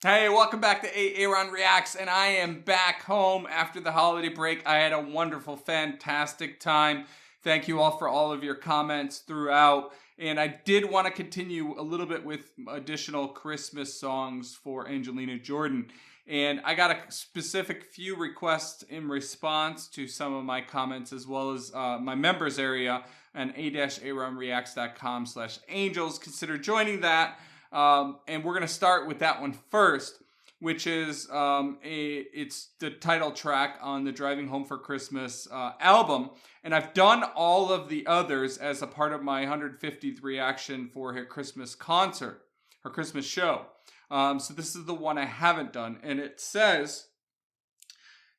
Hey, welcome back to A-Aron Reacts, and I am back home after the holiday break. I had a wonderful, fantastic time. Thank you all for all of your comments throughout. And I did want to continue a little bit with additional Christmas songs for Angelina Jordan. And I got a specific few requests in response to some of my comments, as well as my members area on a-aronreacts.com/angels. Consider joining that. And we're going to start with that one first, which is it's the title track on the Driving Home for Christmas album. And I've done all of the others as a part of my 150th reaction for her Christmas concert, her Christmas show. So this is the one I haven't done. And it says,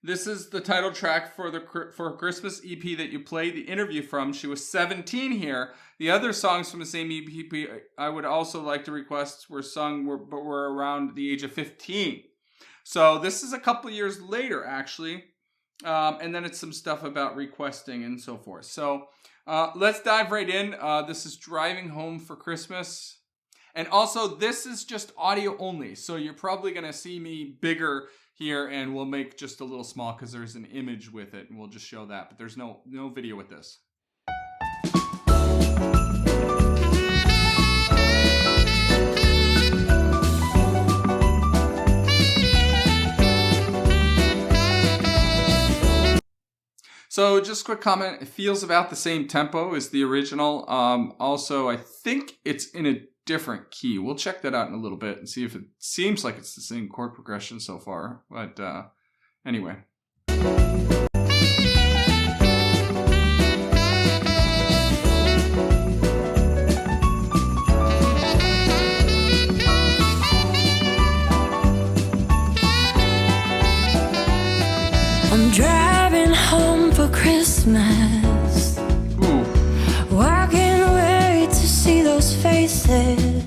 this is the title track for her Christmas EP that you played the interview from. She was 17 here. The other songs from the same EP I would also like to request were sung but were around the age of 15. So this is a couple years later, actually. And then it's some stuff about requesting and so forth. So let's dive right in. This is Driving Home for Christmas. And also, this is just audio only. So you're probably going to see me bigger here, and we'll make just a little small because there's an image with it, and we'll just show that. But there's no video with this. So just a quick comment, it feels about the same tempo as the original. Also, I think it's in a different key. We'll check that out in a little bit and see if it seems like it's the same chord progression so far. But anyway. I'm driving home for Christmas. Ooh. I can't wait to see those faces.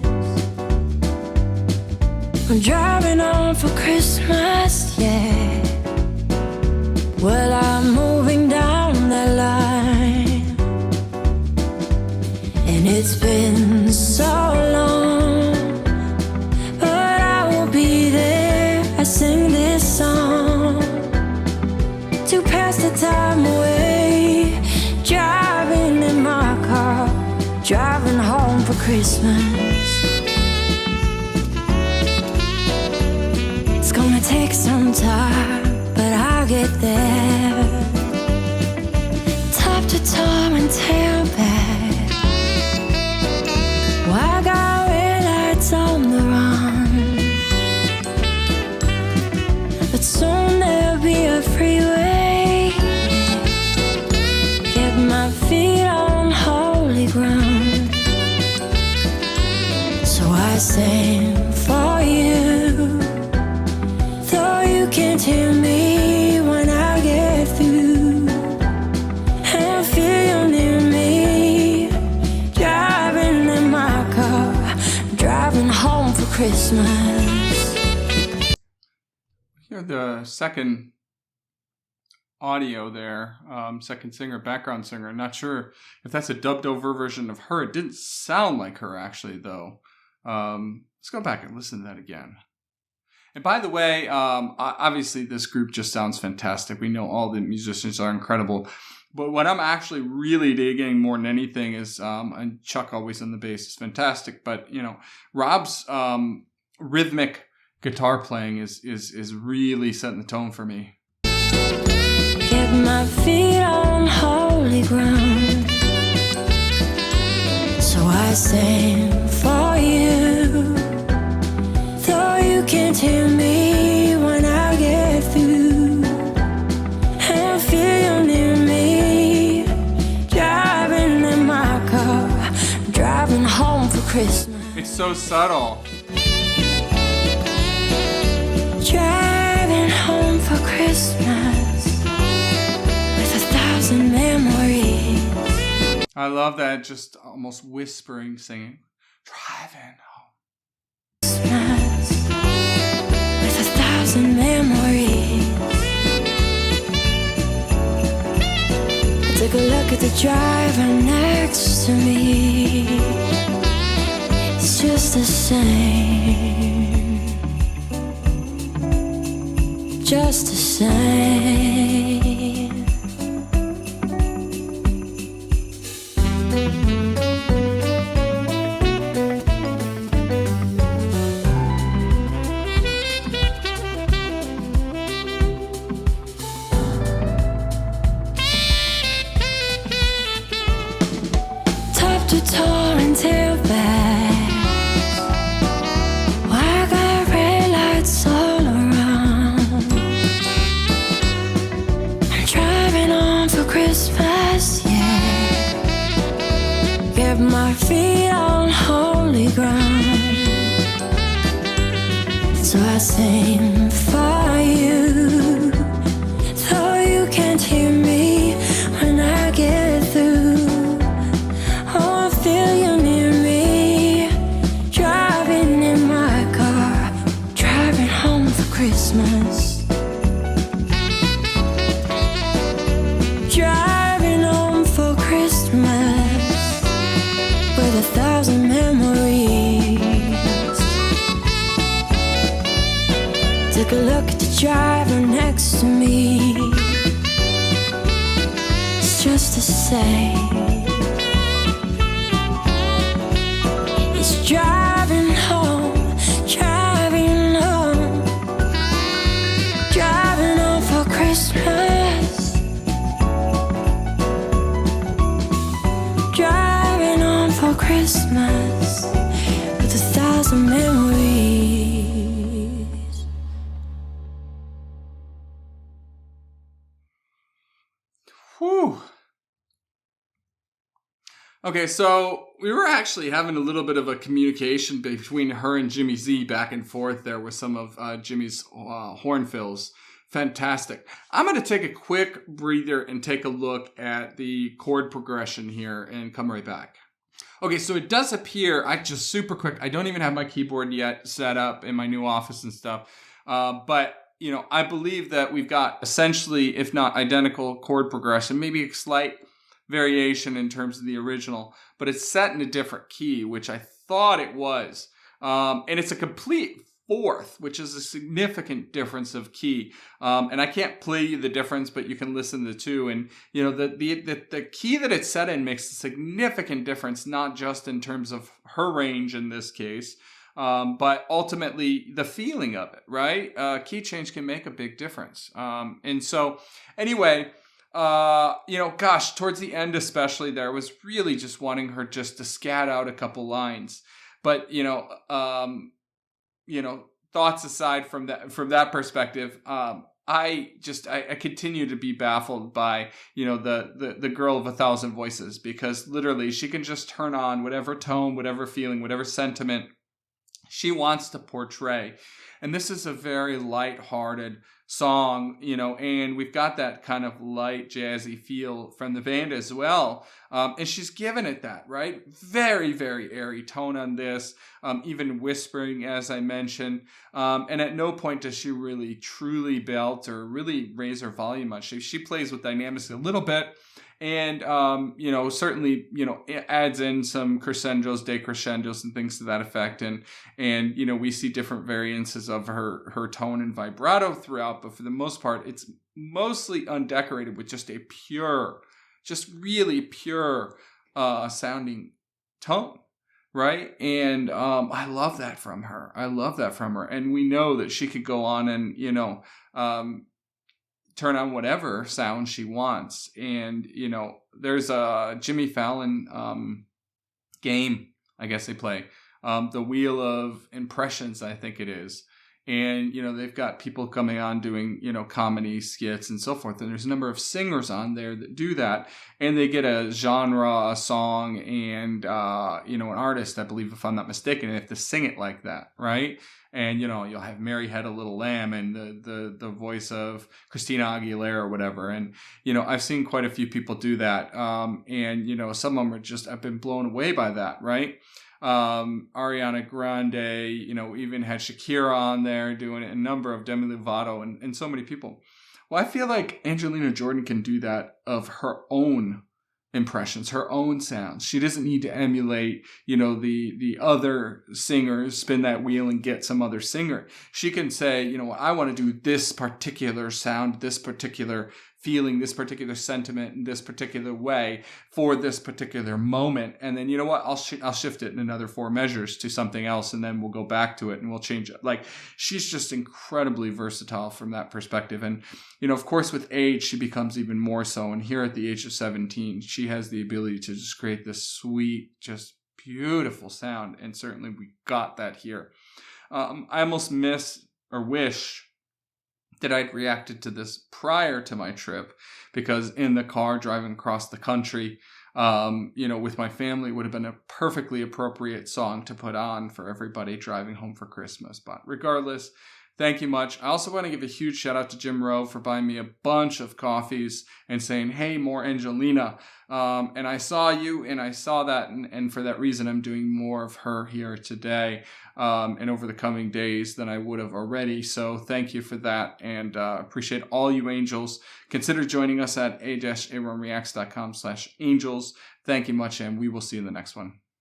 I'm driving home for Christmas, yeah. Well, I'm moving down that line, and it's been so long, but I will be there. I sing this song to pass the time away, driving in my car, driving home for Christmas. It's gonna take some time, but I'll get there. Top to top and tailback. Well, I got red lights on the run, but soon there'll be a freeway. Get my feet on holy ground, so I sing for you, though you can't hear me when I get through. And feel near me, driving in my car, driving home for Christmas. Hear the second audio there, second singer, background singer. Not sure if that's a dubbed over version of her. It didn't sound like her actually, though. Let's go back and listen to that again. And by the way, obviously this group just sounds fantastic. We know all the musicians are incredible. But what I'm actually really digging more than anything is, and Chuck always on the bass is fantastic, but you know, Rob's rhythmic guitar playing is really setting the tone for me. Get my feet on holy ground, so I sing for you, though you can't hear me when I get through. And feel near me, driving in my car, driving home for Christmas. It's so subtle. Driving home for Christmas with 1,000 memories. I love that, just almost whispering singing. Driving home. Christmas with 1,000 memories. I took a look at the driver next to me. It's just the same. just the same. Top to toe and tailbags, I got red lights all around. I'm driving on for Christmas, yeah. Get my feet on holy ground, so I sing for you, though you can't hear me when I get through. Oh, I feel you near me, driving in my car, driving home for Christmas. Driving home for Christmas with 1,000 memories. Take a look at the driver next to me. It's just the same. It's driving home, driving home, driving home for Christmas. Driving home for Christmas with 1,000 memories. Whew. Okay, so we were actually having a little bit of a communication between her and Jimmy Z back and forth there with some of Jimmy's horn fills. Fantastic. I'm going to take a quick breather and take a look at the chord progression here and come right back. Okay, so it does appear, just super quick, I don't even have my keyboard yet set up in my new office and stuff, but I believe that we've got essentially, if not identical chord progression, maybe a slight variation in terms of the original, but it's set in a different key, which I thought it was. And it's a complete fourth, which is a significant difference of key. And I can't play you the difference, but you can listen to the two. And, the key that it's set in makes a significant difference, not just in terms of her range in this case, but ultimately the feeling of it, right? Key change can make a big difference. And so anyway, towards the end especially, there was really just wanting her just to scat out a couple lines. But, thoughts aside from that perspective, I continue to be baffled by, the girl of 1,000 voices, because literally she can just turn on whatever tone, whatever feeling, whatever sentiment she wants to portray. And this is a very light-hearted song, and we've got that kind of light jazzy feel from the band as well. And she's given it that, right? Very, very airy tone on this, even whispering, as I mentioned. And at no point does she really truly belt or really raise her volume much. She plays with dynamics a little bit. And, certainly, it adds in some crescendos, decrescendos, and things to that effect. And we see different variances of her tone and vibrato throughout. But for the most part, it's mostly undecorated with just really pure sounding tone. Right. And I love that from her. And we know that she could go on and, turn on whatever sound she wants. And, there's a Jimmy Fallon game, I guess they play, the Wheel of Impressions, I think it is. And, they've got people coming on doing, comedy skits and so forth. And there's a number of singers on there that do that. And they get a genre, a song, and, an artist, I believe, if I'm not mistaken, they have to sing it like that, right? And, you'll have Mary Had a Little Lamb and the voice of Christina Aguilera or whatever. And, I've seen quite a few people do that. And, some of them are I've been blown away by that, right? Ariana Grande, even had Shakira on there doing it, a number of Demi Lovato and so many people. Well, I feel like Angelina Jordan can do that of her own impressions, her own sounds. She doesn't need to emulate, the other singers, spin that wheel and get some other singer. She can say, I want to do this particular sound, this particular feeling, this particular sentiment in this particular way for this particular moment. And then, I'll shift it in another 4 measures to something else, and then we'll go back to it and we'll change it. Like, she's just incredibly versatile from that perspective. And, of course, with age, she becomes even more so. And here at the age of 17, she has the ability to just create this sweet, just beautiful sound. And certainly we got that here. I almost miss or wish that I'd reacted to this prior to my trip, because in the car driving across the country, with my family, would have been a perfectly appropriate song to put on for everybody driving home for Christmas. But regardless, thank you much. I also want to give a huge shout out to Jim Rowe for buying me a bunch of coffees and saying, hey, more Angelina. And I saw you and I saw that. And for that reason, I'm doing more of her here today and over the coming days than I would have already. So thank you for that, and appreciate all you angels. Consider joining us at a-aronreacts.com/angels. Thank you much, and we will see you in the next one.